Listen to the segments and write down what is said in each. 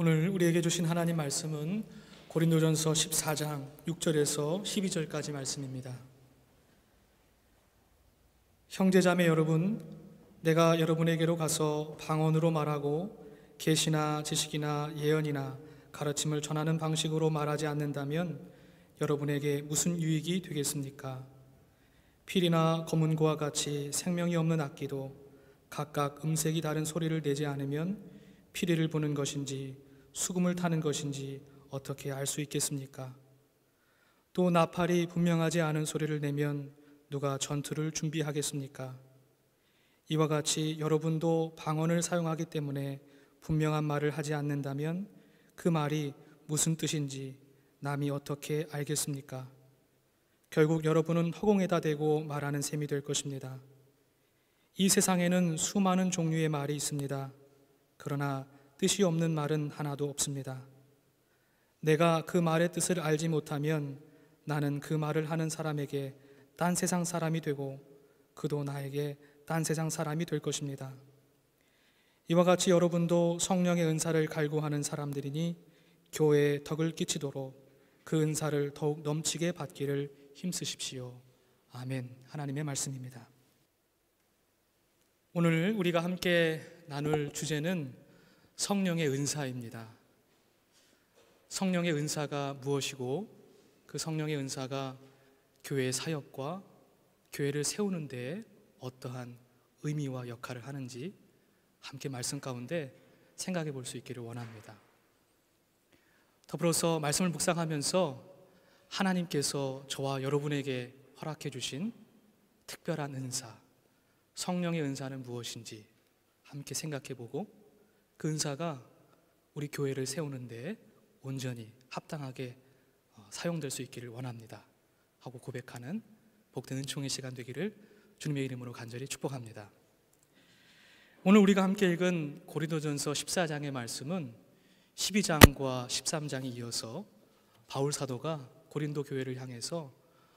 오늘 우리에게 주신 하나님 말씀은 고린도전서 14장 6절에서 12절까지 말씀입니다. 형제자매 여러분, 내가 여러분에게로 가서 방언으로 말하고 계시나 지식이나 예언이나 가르침을 전하는 방식으로 말하지 않는다면 여러분에게 무슨 유익이 되겠습니까? 필이나 검은고와 같이 생명이 없는 악기도 각각 음색이 다른 소리를 내지 않으면 피리를 부는 것인지 수금을 타는 것인지 어떻게 알 수 있겠습니까? 또 나팔이 분명하지 않은 소리를 내면 누가 전투를 준비하겠습니까? 이와 같이 여러분도 방언을 사용하기 때문에 분명한 말을 하지 않는다면 그 말이 무슨 뜻인지 남이 어떻게 알겠습니까? 결국 여러분은 허공에다 대고 말하는 셈이 될 것입니다. 이 세상에는 수많은 종류의 말이 있습니다. 그러나 뜻이 없는 말은 하나도 없습니다. 내가 그 말의 뜻을 알지 못하면 나는 그 말을 하는 사람에게 딴 세상 사람이 되고 그도 나에게 딴 세상 사람이 될 것입니다. 이와 같이 여러분도 성령의 은사를 갈구하는 사람들이니 교회에 덕을 끼치도록 그 은사를 더욱 넘치게 받기를 힘쓰십시오. 아멘. 하나님의 말씀입니다. 오늘 우리가 함께 나눌 주제는 성령의 은사입니다. 성령의 은사가 무엇이고 그 성령의 은사가 교회의 사역과 교회를 세우는 데 어떠한 의미와 역할을 하는지 함께 말씀 가운데 생각해 볼 수 있기를 원합니다. 더불어서 말씀을 묵상하면서 하나님께서 저와 여러분에게 허락해 주신 특별한 은사, 성령의 은사는 무엇인지 함께 생각해 보고 그 은사가 우리 교회를 세우는 데 온전히 합당하게 사용될 수 있기를 원합니다 하고 고백하는 복된 은총의 시간 되기를 주님의 이름으로 간절히 축복합니다. 오늘 우리가 함께 읽은 고린도전서 14장의 말씀은 12장과 13장에 이어서 바울 사도가 고린도 교회를 향해서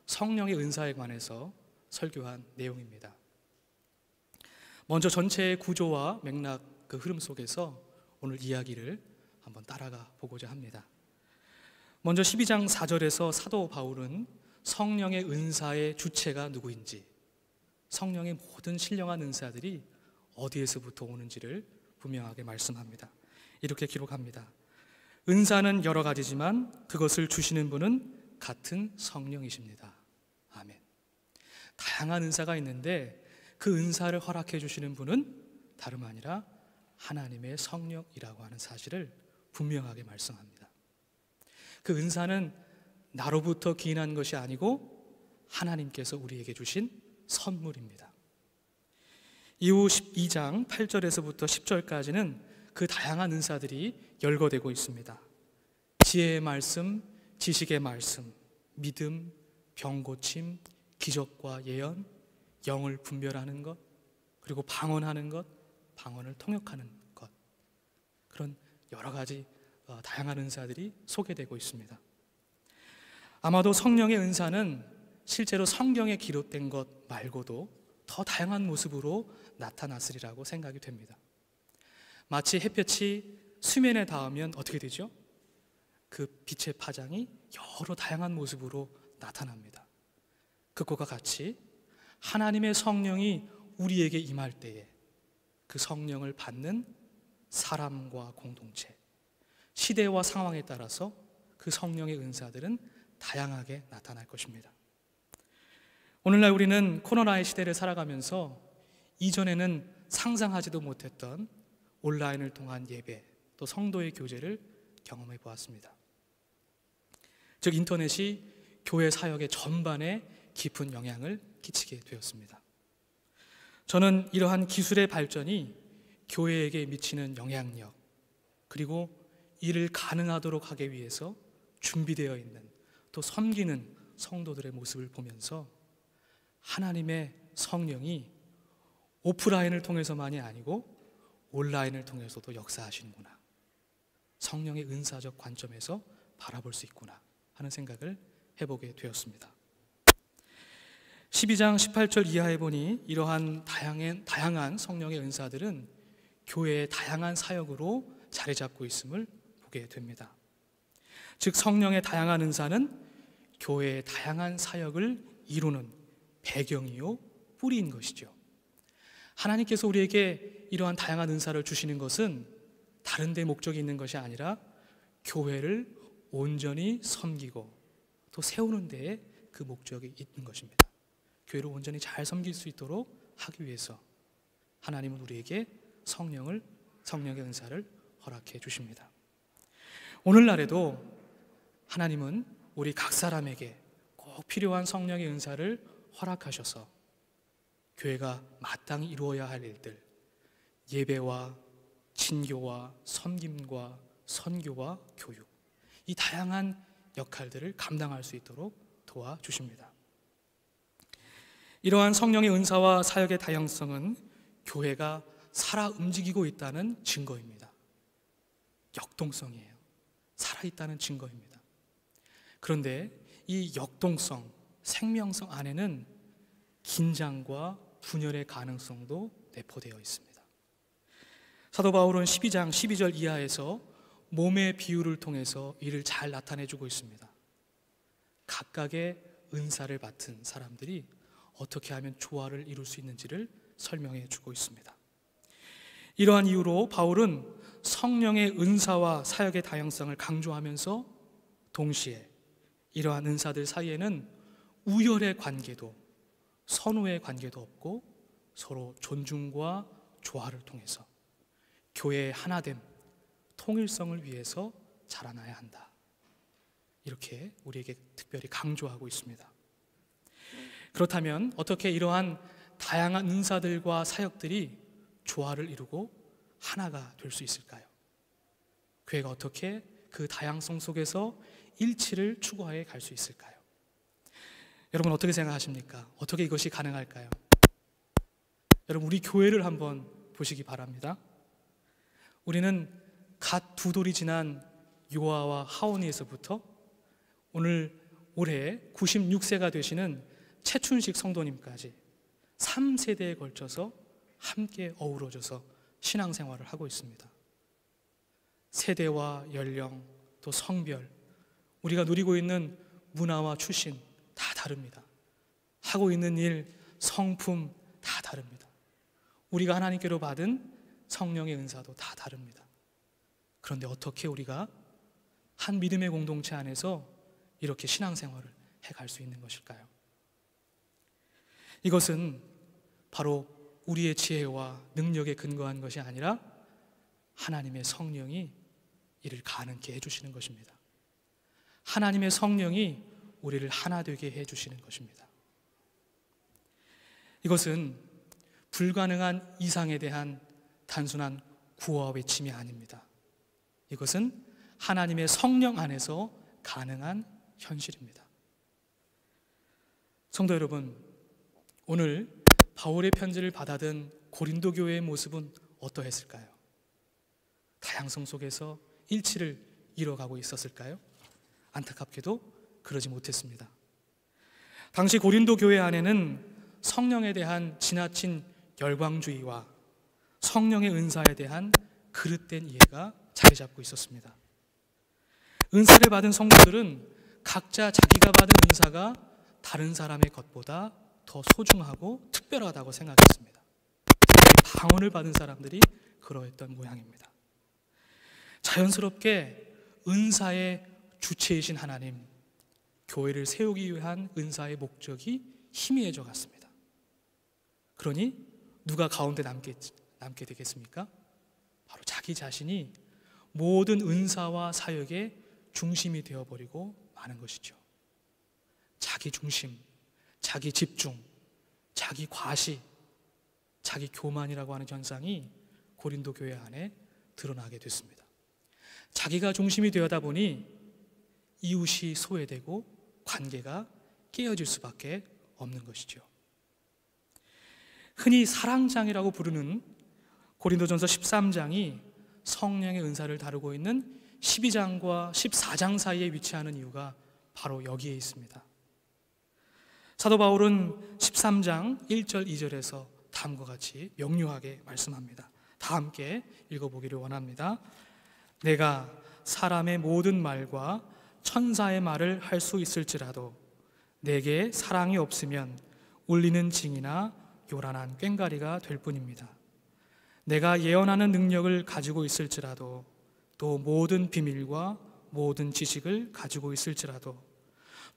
성령의 은사에 관해서 설교한 내용입니다. 먼저 전체의 구조와 맥락 그 흐름 속에서 오늘 이야기를 한번 따라가 보고자 합니다. 먼저 12장 4절에서 사도 바울은 성령의 은사의 주체가 누구인지, 성령의 모든 신령한 은사들이 어디에서부터 오는지를 분명하게 말씀합니다. 이렇게 기록합니다. 은사는 여러 가지지만 그것을 주시는 분은 같은 성령이십니다. 아멘. 다양한 은사가 있는데 그 은사를 허락해 주시는 분은 다름 아니라 하나님의 성령이라고 하는 사실을 분명하게 말씀합니다. 그 은사는 나로부터 기인한 것이 아니고 하나님께서 우리에게 주신 선물입니다. 이후 12장 8절에서부터 10절까지는 그 다양한 은사들이 열거되고 있습니다. 지혜의 말씀, 지식의 말씀, 믿음, 병고침, 기적과 예언, 영을 분별하는 것, 그리고 방언하는 것, 방언을 통역하는 것, 그런 여러 가지 다양한 은사들이 소개되고 있습니다. 아마도 성령의 은사는 실제로 성경에 기록된 것 말고도 더 다양한 모습으로 나타났으리라고 생각이 됩니다. 마치 햇볕이 수면에 닿으면 어떻게 되죠? 그 빛의 파장이 여러 다양한 모습으로 나타납니다. 그것과 같이 하나님의 성령이 우리에게 임할 때에 그 성령을 받는 사람과 공동체, 시대와 상황에 따라서 그 성령의 은사들은 다양하게 나타날 것입니다. 오늘날 우리는 코로나의 시대를 살아가면서 이전에는 상상하지도 못했던 온라인을 통한 예배, 또 성도의 교제를 경험해 보았습니다. 즉 인터넷이 교회 사역의 전반에 깊은 영향을 끼치게 되었습니다. 저는 이러한 기술의 발전이 교회에게 미치는 영향력, 그리고 이를 가능하도록 하기 위해서 준비되어 있는 또 섬기는 성도들의 모습을 보면서 하나님의 성령이 오프라인을 통해서만이 아니고 온라인을 통해서도 역사하시는구나, 성령의 은사적 관점에서 바라볼 수 있구나 하는 생각을 해보게 되었습니다. 12장 18절 이하에 보니 이러한 다양한 성령의 은사들은 교회의 다양한 사역으로 자리 잡고 있음을 보게 됩니다. 즉 성령의 다양한 은사는 교회의 다양한 사역을 이루는 배경이요 뿌리인 것이죠. 하나님께서 우리에게 이러한 다양한 은사를 주시는 것은 다른 데 목적이 있는 것이 아니라 교회를 온전히 섬기고 또 세우는 데에 그 목적이 있는 것입니다. 교회를 온전히 잘 섬길 수 있도록 하기 위해서 하나님은 우리에게 성령의 은사를 허락해 주십니다. 오늘날에도 하나님은 우리 각 사람에게 꼭 필요한 성령의 은사를 허락하셔서 교회가 마땅히 이루어야 할 일들, 예배와 친교와 섬김과 선교와 교육, 이 다양한 역할들을 감당할 수 있도록 도와주십니다. 이러한 성령의 은사와 사역의 다양성은 교회가 살아 움직이고 있다는 증거입니다. 역동성이에요. 살아있다는 증거입니다. 그런데 이 역동성, 생명성 안에는 긴장과 분열의 가능성도 내포되어 있습니다. 사도 바울은 12장 12절 이하에서 몸의 비유를 통해서 이를 잘 나타내주고 있습니다. 각각의 은사를 맡은 사람들이 어떻게 하면 조화를 이룰 수 있는지를 설명해 주고 있습니다. 이러한 이유로 바울은 성령의 은사와 사역의 다양성을 강조하면서 동시에 이러한 은사들 사이에는 우열의 관계도 선후의 관계도 없고 서로 존중과 조화를 통해서 교회의 하나됨, 통일성을 위해서 자라나야 한다. 이렇게 우리에게 특별히 강조하고 있습니다. 그렇다면 어떻게 이러한 다양한 은사들과 사역들이 조화를 이루고 하나가 될 수 있을까요? 교회가 어떻게 그 다양성 속에서 일치를 추구하여 갈 수 있을까요? 여러분 어떻게 생각하십니까? 어떻게 이것이 가능할까요? 여러분 우리 교회를 한번 보시기 바랍니다. 우리는 갓 두 돌이 지난 요아와 하온이에서부터 올해 96세가 되시는 최춘식 성도님까지 3세대에 걸쳐서 함께 어우러져서 신앙생활을 하고 있습니다. 세대와 연령 또 성별, 우리가 누리고 있는 문화와 출신 다 다릅니다. 하고 있는 일, 성품 다 다릅니다. 우리가 하나님께로 받은 성령의 은사도 다 다릅니다. 그런데 어떻게 우리가 한 믿음의 공동체 안에서 이렇게 신앙생활을 해갈 수 있는 것일까요? 이것은 바로 우리의 지혜와 능력에 근거한 것이 아니라 하나님의 성령이 이를 가능케 해주시는 것입니다. 하나님의 성령이 우리를 하나 되게 해주시는 것입니다. 이것은 불가능한 이상에 대한 단순한 구호와 외침이 아닙니다. 이것은 하나님의 성령 안에서 가능한 현실입니다. 성도 여러분, 오늘 바울의 편지를 받아든 고린도 교회의 모습은 어떠했을까요? 다양성 속에서 일치를 이뤄가고 있었을까요? 안타깝게도 그러지 못했습니다. 당시 고린도 교회 안에는 성령에 대한 지나친 열광주의와 성령의 은사에 대한 그릇된 이해가 자리 잡고 있었습니다. 은사를 받은 성도들은 각자 자기가 받은 은사가 다른 사람의 것보다 더 소중하고 특별하다고 생각했습니다. 특히 방언을 받은 사람들이 그러했던 모양입니다. 자연스럽게 은사의 주체이신 하나님, 교회를 세우기 위한 은사의 목적이 희미해져 갔습니다. 그러니 누가 가운데 남게 되겠습니까? 바로 자기 자신이 모든 은사와 사역의 중심이 되어버리고 마는 것이죠. 자기 중심, 자기 집중, 자기 과시, 자기 교만이라고 하는 현상이 고린도 교회 안에 드러나게 됐습니다. 자기가 중심이 되어다 보니 이웃이 소외되고 관계가 깨어질 수밖에 없는 것이죠. 흔히 사랑장이라고 부르는 고린도전서 13장이 성령의 은사를 다루고 있는 12장과 14장 사이에 위치하는 이유가 바로 여기에 있습니다. 사도 바울은 13장 1절 2절에서 다음과 같이 명료하게 말씀합니다. 다 함께 읽어보기를 원합니다. 내가 사람의 모든 말과 천사의 말을 할 수 있을지라도 내게 사랑이 없으면 울리는 징이나 요란한 꽹과리가 될 뿐입니다. 내가 예언하는 능력을 가지고 있을지라도 또 모든 비밀과 모든 지식을 가지고 있을지라도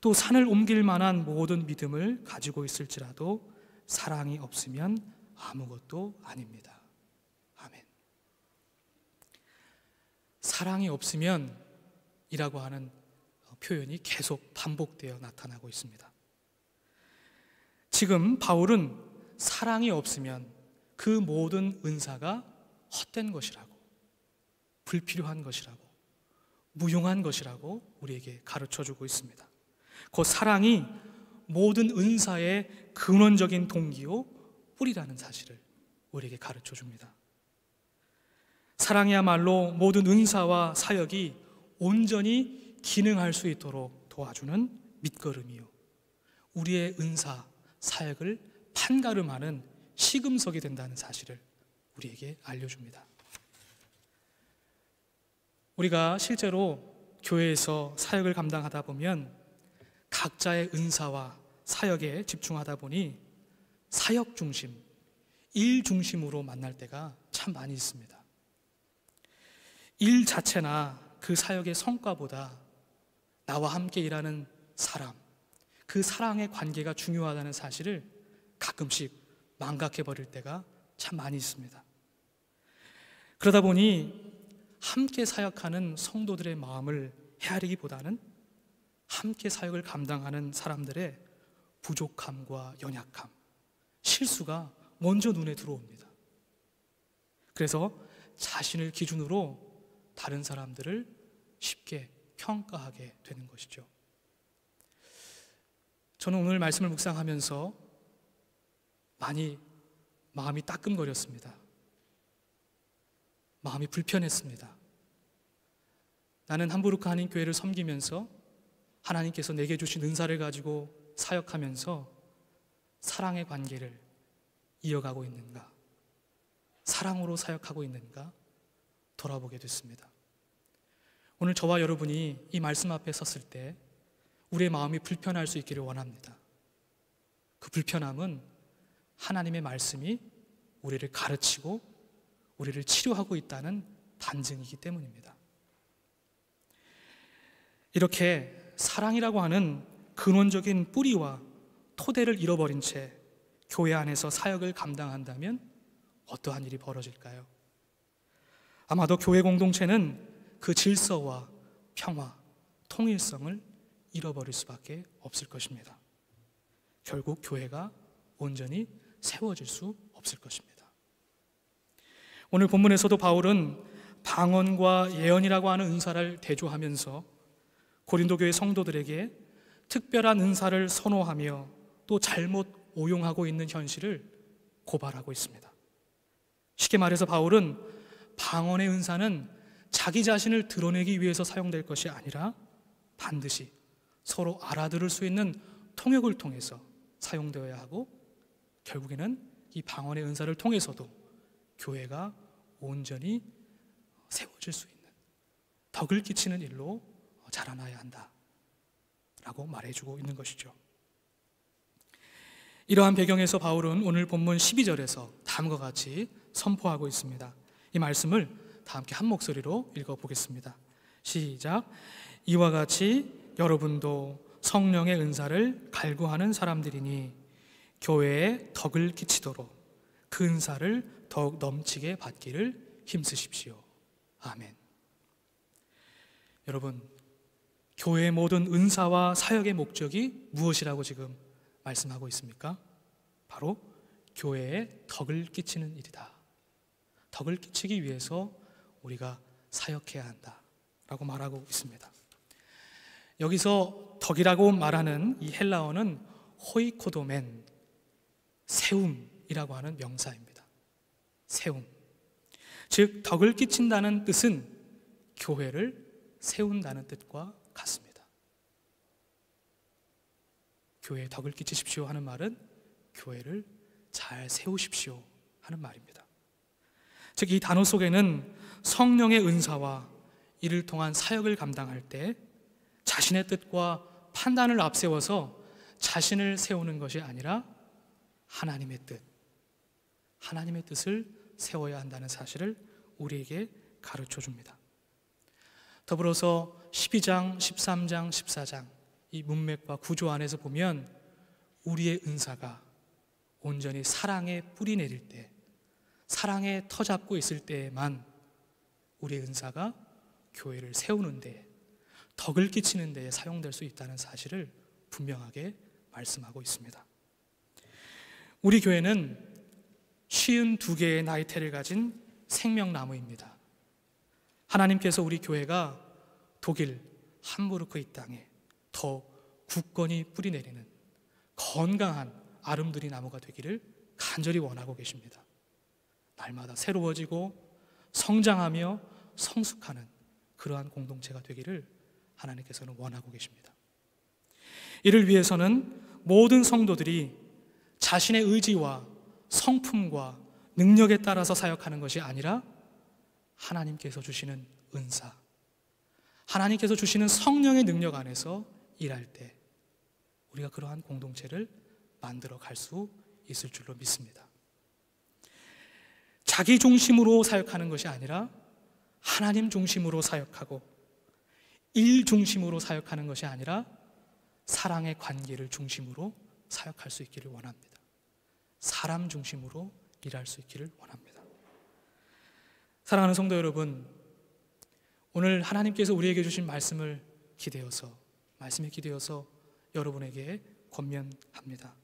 또 산을 옮길 만한 모든 믿음을 가지고 있을지라도 사랑이 없으면 아무것도 아닙니다. 아멘. 사랑이 없으면 이라고 하는 표현이 계속 반복되어 나타나고 있습니다. 지금 바울은 사랑이 없으면 그 모든 은사가 헛된 것이라고, 불필요한 것이라고, 무용한 것이라고 우리에게 가르쳐주고 있습니다. 그 사랑이 모든 은사의 근원적인 동기요 뿌리라는 사실을 우리에게 가르쳐줍니다. 사랑이야말로 모든 은사와 사역이 온전히 기능할 수 있도록 도와주는 밑거름이요, 우리의 은사, 사역을 판가름하는 시금석이 된다는 사실을 우리에게 알려줍니다. 우리가 실제로 교회에서 사역을 감당하다 보면 각자의 은사와 사역에 집중하다 보니 사역 중심, 일 중심으로 만날 때가 참 많이 있습니다. 일 자체나 그 사역의 성과보다 나와 함께 일하는 사람, 그 사랑의 관계가 중요하다는 사실을 가끔씩 망각해버릴 때가 참 많이 있습니다. 그러다 보니 함께 사역하는 성도들의 마음을 헤아리기보다는 함께 사역을 감당하는 사람들의 부족함과 연약함, 실수가 먼저 눈에 들어옵니다. 그래서 자신을 기준으로 다른 사람들을 쉽게 평가하게 되는 것이죠. 저는 오늘 말씀을 묵상하면서 많이 마음이 따끔거렸습니다. 마음이 불편했습니다. 나는 함부르크 한인 교회를 섬기면서 하나님께서 내게 주신 은사를 가지고 사역하면서 사랑의 관계를 이어가고 있는가, 사랑으로 사역하고 있는가 돌아보게 됐습니다. 오늘 저와 여러분이 이 말씀 앞에 섰을 때 우리의 마음이 불편할 수 있기를 원합니다. 그 불편함은 하나님의 말씀이 우리를 가르치고 우리를 치료하고 있다는 반증이기 때문입니다. 이렇게 사랑이라고 하는 근원적인 뿌리와 토대를 잃어버린 채 교회 안에서 사역을 감당한다면 어떠한 일이 벌어질까요? 아마도 교회 공동체는 그 질서와 평화, 통일성을 잃어버릴 수밖에 없을 것입니다. 결국 교회가 온전히 세워질 수 없을 것입니다. 오늘 본문에서도 바울은 방언과 예언이라고 하는 은사를 대조하면서 고린도 교회 성도들에게 특별한 은사를 선호하며 또 잘못 오용하고 있는 현실을 고발하고 있습니다. 쉽게 말해서 바울은 방언의 은사는 자기 자신을 드러내기 위해서 사용될 것이 아니라 반드시 서로 알아들을 수 있는 통역을 통해서 사용되어야 하고, 결국에는 이 방언의 은사를 통해서도 교회가 온전히 세워질 수 있는 덕을 끼치는 일로 자라나야 한다라고 말해주고 있는 것이죠. 이러한 배경에서 바울은 오늘 본문 12절에서 다음과 같이 선포하고 있습니다. 이 말씀을 다 함께 한 목소리로 읽어보겠습니다. 시작. 이와 같이 여러분도 성령의 은사를 갈구하는 사람들이니 교회에 덕을 끼치도록 그 은사를 더욱 넘치게 받기를 힘쓰십시오. 아멘. 여러분, 교회의 모든 은사와 사역의 목적이 무엇이라고 지금 말씀하고 있습니까? 바로 교회에 덕을 끼치는 일이다. 덕을 끼치기 위해서 우리가 사역해야 한다라고 말하고 있습니다. 여기서 덕이라고 말하는 이 헬라어는 호이코도멘, 세움이라고 하는 명사입니다. 세움. 즉 덕을 끼친다는 뜻은 교회를 세운다는 뜻과 같습니다. 교회에 덕을 끼치십시오 하는 말은 교회를 잘 세우십시오 하는 말입니다. 즉 이 단어 속에는 성령의 은사와 이를 통한 사역을 감당할 때 자신의 뜻과 판단을 앞세워서 자신을 세우는 것이 아니라 하나님의 뜻을 세워야 한다는 사실을 우리에게 가르쳐 줍니다. 더불어서 12장, 13장, 14장 이 문맥과 구조 안에서 보면 우리의 은사가 온전히 사랑에 뿌리 내릴 때, 사랑에 터잡고 있을 때에만 우리의 은사가 교회를 세우는 데, 덕을 끼치는 데에 사용될 수 있다는 사실을 분명하게 말씀하고 있습니다. 우리 교회는 52개의 나이테를 가진 생명나무입니다. 하나님께서 우리 교회가 독일 함부르크 이 땅에 더 굳건히 뿌리 내리는 건강한 아름드리 나무가 되기를 간절히 원하고 계십니다. 날마다 새로워지고 성장하며 성숙하는 그러한 공동체가 되기를 하나님께서는 원하고 계십니다. 이를 위해서는 모든 성도들이 자신의 의지와 성품과 능력에 따라서 사역하는 것이 아니라 하나님께서 주시는 은사, 하나님께서 주시는 성령의 능력 안에서 일할 때 우리가 그러한 공동체를 만들어 갈 수 있을 줄로 믿습니다. 자기 중심으로 사역하는 것이 아니라 하나님 중심으로 사역하고, 일 중심으로 사역하는 것이 아니라 사랑의 관계를 중심으로 사역할 수 있기를 원합니다. 사람 중심으로 일할 수 있기를 원합니다. 사랑하는 성도 여러분, 오늘 하나님께서 우리에게 주신 말씀에 기대어서 여러분에게 권면합니다.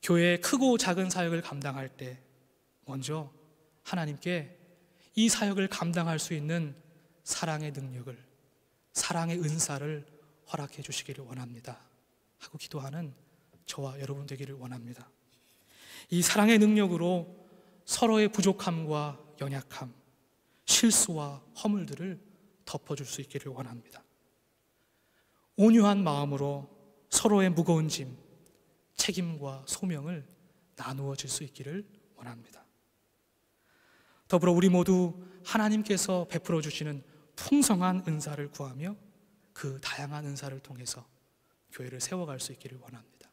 교회의 크고 작은 사역을 감당할 때 먼저 하나님께 이 사역을 감당할 수 있는 사랑의 능력을, 사랑의 은사를 허락해 주시기를 원합니다 하고 기도하는 저와 여러분 되기를 원합니다. 이 사랑의 능력으로 서로의 부족함과 연약함, 실수와 허물들을 덮어줄 수 있기를 원합니다. 온유한 마음으로 서로의 무거운 짐, 책임과 소명을 나누어 줄 수 있기를 원합니다. 더불어 우리 모두 하나님께서 베풀어 주시는 풍성한 은사를 구하며 그 다양한 은사를 통해서 교회를 세워갈 수 있기를 원합니다.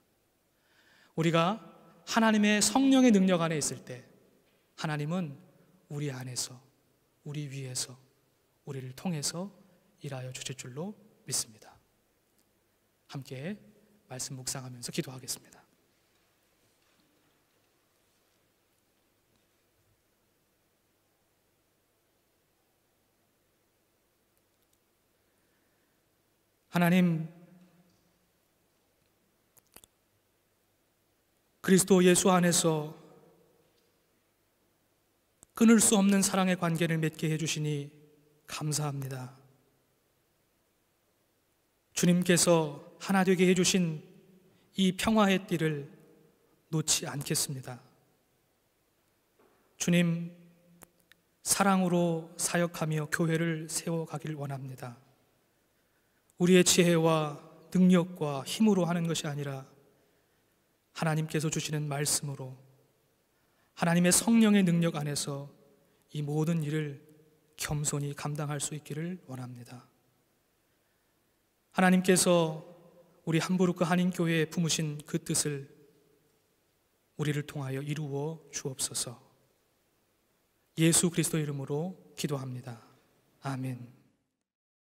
우리가 하나님의 성령의 능력 안에 있을 때 하나님은 우리 안에서, 우리 위에서, 우리를 통해서 일하여 주실 줄로 믿습니다. 함께 말씀 묵상하면서 기도하겠습니다. 하나님, 그리스도 예수 안에서 끊을 수 없는 사랑의 관계를 맺게 해주시니 감사합니다. 주님께서 하나 되게 해주신 이 평화의 띠를 놓지 않겠습니다. 주님, 사랑으로 사역하며 교회를 세워가길 원합니다. 우리의 지혜와 능력과 힘으로 하는 것이 아니라 하나님께서 주시는 말씀으로, 하나님의 성령의 능력 안에서 이 모든 일을 겸손히 감당할 수 있기를 원합니다. 하나님께서 우리 함부르크 한인교회에 품으신 그 뜻을 우리를 통하여 이루어 주옵소서. 예수 그리스도 이름으로 기도합니다. 아멘.